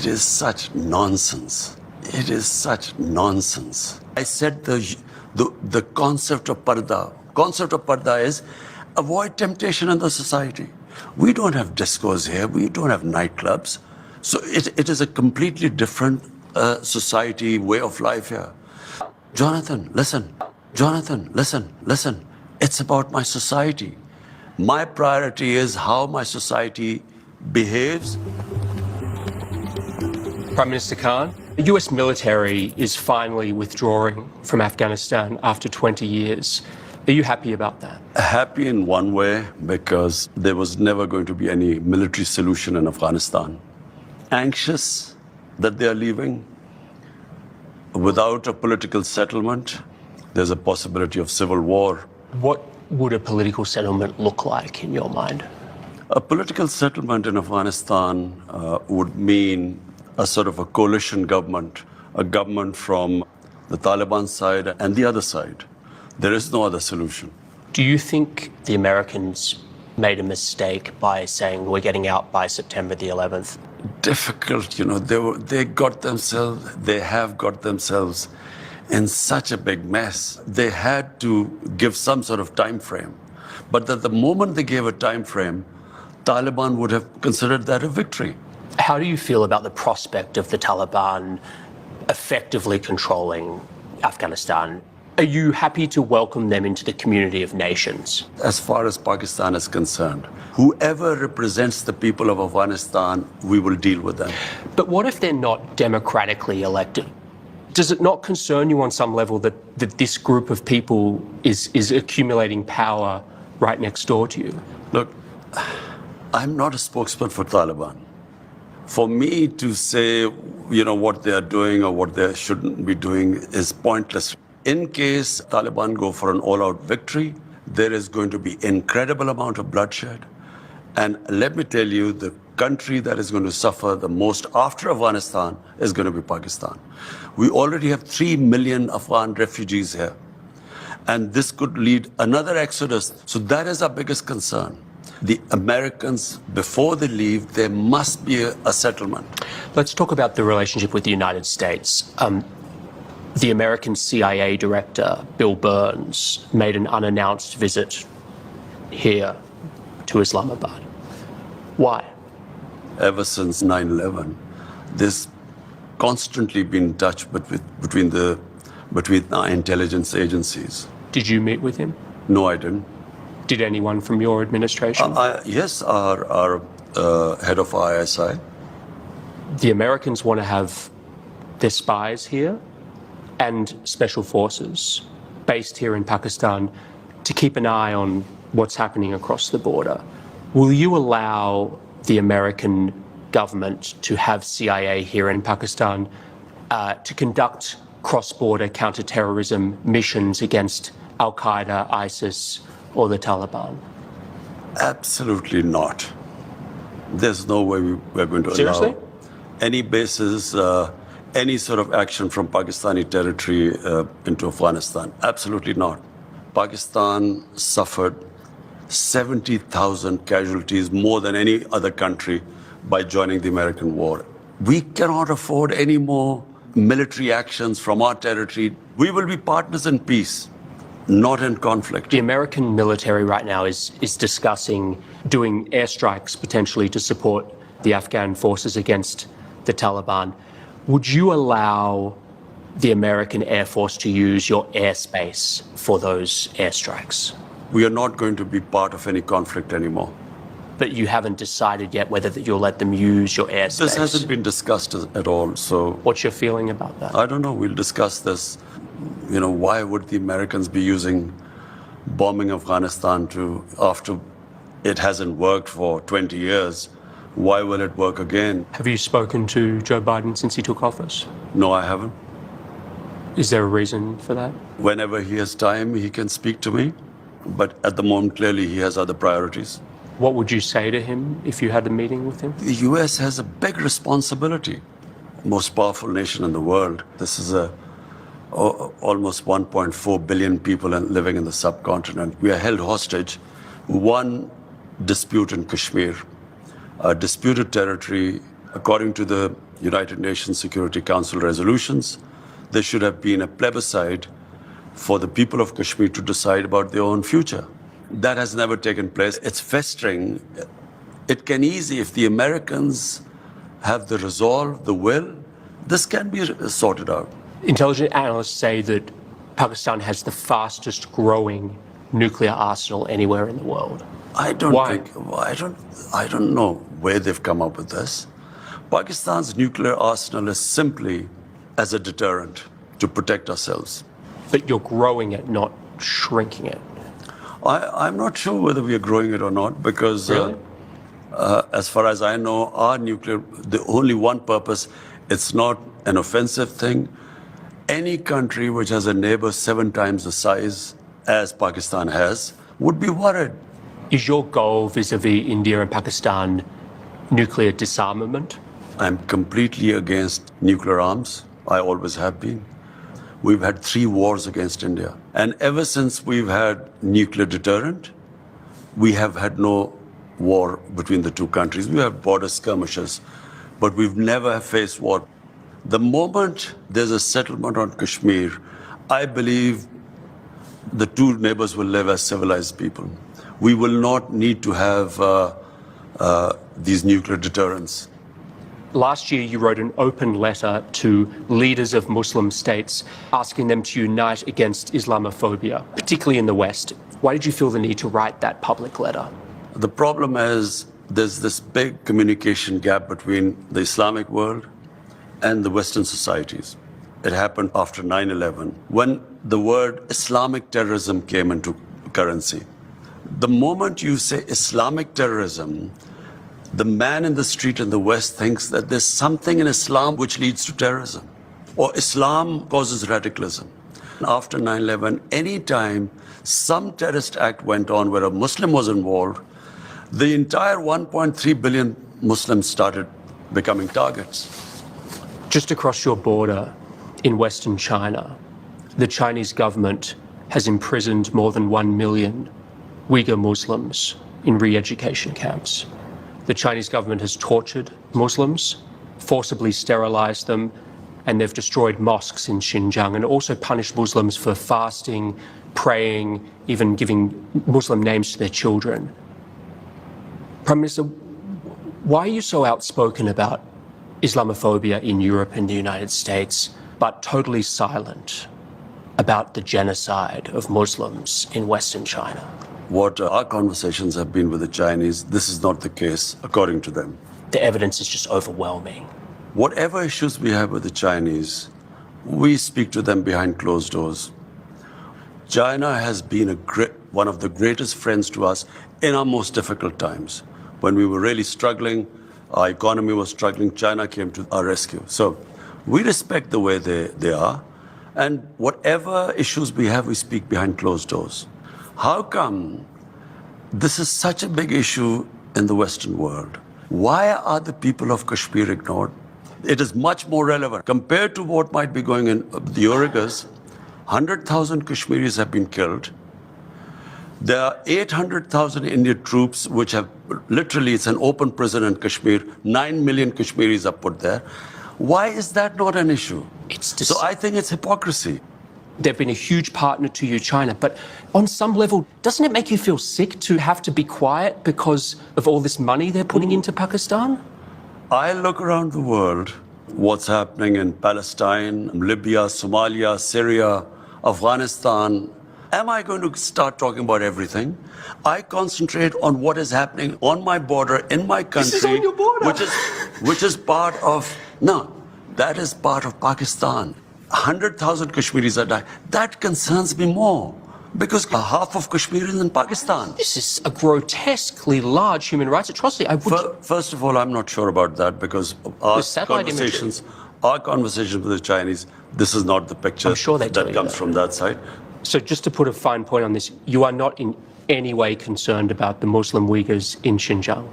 It is such nonsense. It is such nonsense. I said the concept of parda is avoid temptation in the society. We don't have discos here. We don't have nightclubs. So it is a completely different society, way of life here. Jonathan, listen. Jonathan, listen. It's about my society. My priority is how my society behaves. Prime Minister Khan, the US military is finally withdrawing from Afghanistan after 20 years. Are you happy about that? Happy in one way, because there was never going to be any military solution in Afghanistan. Anxious that they are leaving. Without a political settlement, there's a possibility of civil war. What would a political settlement look like in your mind? A political settlement in Afghanistan would mean a sort of a coalition government, a government from the Taliban side and the other side. There is no other solution. Do you think the Americans made a mistake by saying we're getting out by September the 11th? Difficult, they have got themselves in such a big mess. They had to give some sort of time frame. But at the moment they gave a time frame, Taliban would have considered that a victory. How do you feel about the prospect of the Taliban effectively controlling Afghanistan? Are you happy to welcome them into the community of nations? As far as Pakistan is concerned, whoever represents the people of Afghanistan, we will deal with them. But what if they're not democratically elected? Does it not concern you on some level that this group of people is accumulating power right next door to you? Look, I'm not a spokesman for Taliban. For me to say, what they are doing or what they shouldn't be doing is pointless. In case Taliban go for an all-out victory, there is going to be incredible amount of bloodshed. And let me tell you, the country that is going to suffer the most after Afghanistan is going to be Pakistan. We already have 3 million Afghan refugees here. And this could lead another exodus. So that is our biggest concern. The Americans, before they leave, there must be a settlement. Let's talk about the relationship with the United States. The American CIA director, Bill Burns, made an unannounced visit here to Islamabad. Why? Ever since 9/11, there's constantly been touch between our intelligence agencies. Did you meet with him? No, I didn't. Did anyone from your administration? Yes, our head of ISI. The Americans want to have their spies here and special forces based here in Pakistan to keep an eye on what's happening across the border. Will you allow the American government to have CIA here in Pakistan to conduct cross-border counter-terrorism missions against Al-Qaeda, ISIS, or the Taliban? Absolutely not. There's no way we're going to Seriously? allow any bases, any sort of action from Pakistani territory into Afghanistan. Absolutely not. Pakistan suffered 70,000 casualties, more than any other country, by joining the American war. We cannot afford any more military actions from our territory. We will be partners in peace, not in conflict. The American military right now is discussing doing airstrikes potentially to support the Afghan forces against the Taliban. Would you allow the American Air Force to use your airspace for those airstrikes? We are not going to be part of any conflict anymore. But you haven't decided yet whether you'll let them use your airspace? This hasn't been discussed at all, so... What's your feeling about that? I don't know. We'll discuss this. Why would the Americans be using bombing Afghanistan after it hasn't worked for 20 years? Why will it work again? Have you spoken to Joe Biden since he took office? No, I haven't. Is there a reason for that? Whenever he has time, he can speak to me. But at the moment, clearly, he has other priorities. What would you say to him if you had a meeting with him? The US has a big responsibility. Most powerful nation in the world. This is almost 1.4 billion people living in the subcontinent. We are held hostage. One dispute in Kashmir, a disputed territory, according to the United Nations Security Council resolutions. There should have been a plebiscite for the people of Kashmir to decide about their own future. That has never taken place. It's festering. It can easily, if the Americans have the resolve, the will, this can be sorted out. Intelligence analysts say that Pakistan has the fastest growing nuclear arsenal anywhere in the world. I don't Why? think, I don't know where they've come up with this. Pakistan's nuclear arsenal is simply as a deterrent to protect ourselves. But you're growing it, not shrinking it. I'm not sure whether we are growing it or not because, Really? as far as I know, our nuclear, the only one purpose, it's not an offensive thing. Any country which has a neighbor 7 times the size as Pakistan has would be worried. Is your goal vis-a-vis India and Pakistan nuclear disarmament? I'm completely against nuclear arms. I always have been. We've had 3 wars against India. And ever since we've had nuclear deterrent, we have had no war between the 2 countries. We have border skirmishes, but we've never faced war. The moment there's a settlement on Kashmir, I believe the 2 neighbors will live as civilized people. We will not need to have these nuclear deterrents. Last year, you wrote an open letter to leaders of Muslim states asking them to unite against Islamophobia, particularly in the West. Why did you feel the need to write that public letter? The problem is there's this big communication gap between the Islamic world and the Western societies. It happened after 9/11, when the word Islamic terrorism came into currency. The moment you say Islamic terrorism, the man in the street in the West thinks that there's something in Islam which leads to terrorism, or Islam causes radicalism. After 9/11, any time some terrorist act went on where a Muslim was involved, the entire 1.3 billion Muslims started becoming targets. Just across your border in Western China, the Chinese government has imprisoned more than 1 million Uyghur Muslims in re-education camps. The Chinese government has tortured Muslims, forcibly sterilized them, and they've destroyed mosques in Xinjiang and also punished Muslims for fasting, praying, even giving Muslim names to their children. Prime Minister, why are you so outspoken about Islamophobia in Europe and the United States, but totally silent about the genocide of Muslims in Western China? What our conversations have been with the Chinese, this is not the case, according to them. The evidence is just overwhelming. Whatever issues we have with the Chinese, we speak to them behind closed doors. China has been one of the greatest friends to us in our most difficult times. When we were really struggling, our economy was struggling, China came to our rescue. So we respect the way they are. And whatever issues we have, we speak behind closed doors. How come this is such a big issue in the Western world? Why are the people of Kashmir ignored? It is much more relevant. Compared to what might be going in the Uyghurs, 100,000 Kashmiris have been killed. There are 800,000 Indian troops which have literally, it's an open prison in Kashmir. 9 million Kashmiris are put there. Why is that not an issue? So I think it's hypocrisy. They've been a huge partner to you, China, but on some level, doesn't it make you feel sick to have to be quiet because of all this money they're putting into Pakistan? I look around the world, what's happening in Palestine, Libya, Somalia, Syria, Afghanistan. Am I going to start talking about everything? I concentrate on what is happening on my border, in my country. This is on your border. Which is part of, no, that is part of Pakistan. 100,000 Kashmiris are dying. That concerns me more because half of Kashmir is in Pakistan. This is a grotesquely large human rights atrocity. First of all, I'm not sure about that because our conversations with the Chinese, this is not the picture that comes from that side. So just to put a fine point on this, you are not in any way concerned about the Muslim Uyghurs in Xinjiang?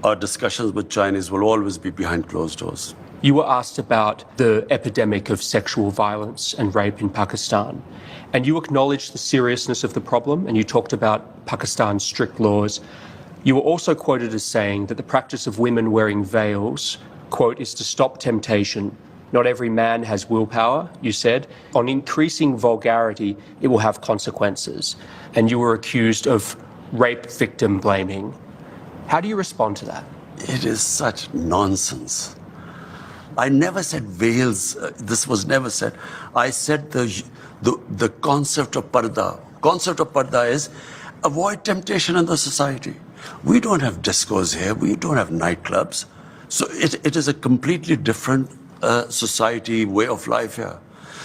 Our discussions with Chinese will always be behind closed doors. You were asked about the epidemic of sexual violence and rape in Pakistan, and you acknowledged the seriousness of the problem, and you talked about Pakistan's strict laws. You were also quoted as saying that the practice of women wearing veils quote, is to stop temptation. Not every man has willpower, you said. On increasing vulgarity, it will have consequences. And you were accused of rape victim blaming. How do you respond to that? It is such nonsense. I never said veils. This was never said. I said the concept of parda. Concept of parda is avoid temptation in the society. We don't have discos here. We don't have nightclubs. So it is a completely different society, way of life here.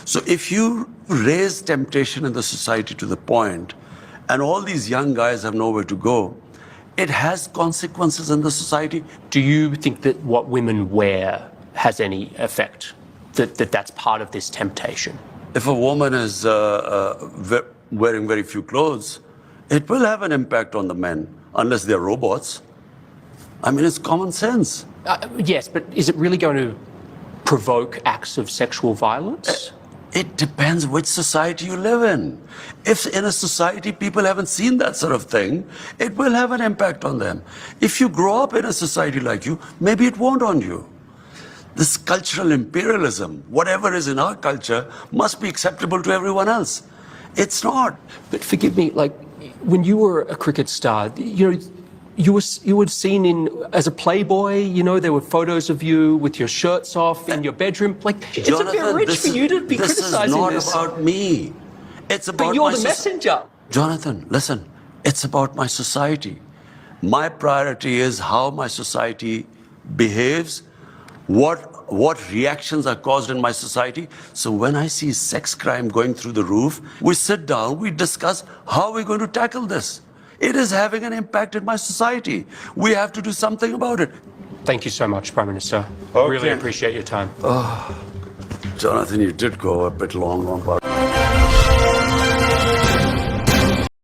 So if you raise temptation in the society to the point, and all these young guys have nowhere to go, it has consequences in the society. Do you think that what women wear has any effect? That's part of this temptation? If a woman is wearing very few clothes, it will have an impact on the men, unless they're robots. I mean, it's common sense. Yes, but is it really going to provoke acts of sexual violence? It depends which society you live in. If in a society people haven't seen that sort of thing, it will have an impact on them. If you grow up in a society like you, maybe it won't on you. This cultural imperialism, whatever is in our culture, must be acceptable to everyone else. It's not. But forgive me, like, when you were a cricket star, you were seen as a playboy, there were photos of you with your shirts off in your bedroom. Like, it's a bit rich for you to be criticizing this. This is not about me. It's about but you're the messenger. Jonathan, listen, it's about my society. My priority is how my society behaves, what reactions are caused in my society. So when I see sex crime going through the roof, we sit down, we discuss how we're going to tackle this. It is having an impact in my society. We have to do something about it. Thank you so much, Prime Minister. Okay. Really appreciate your time. Jonathan, you did go a bit long on part.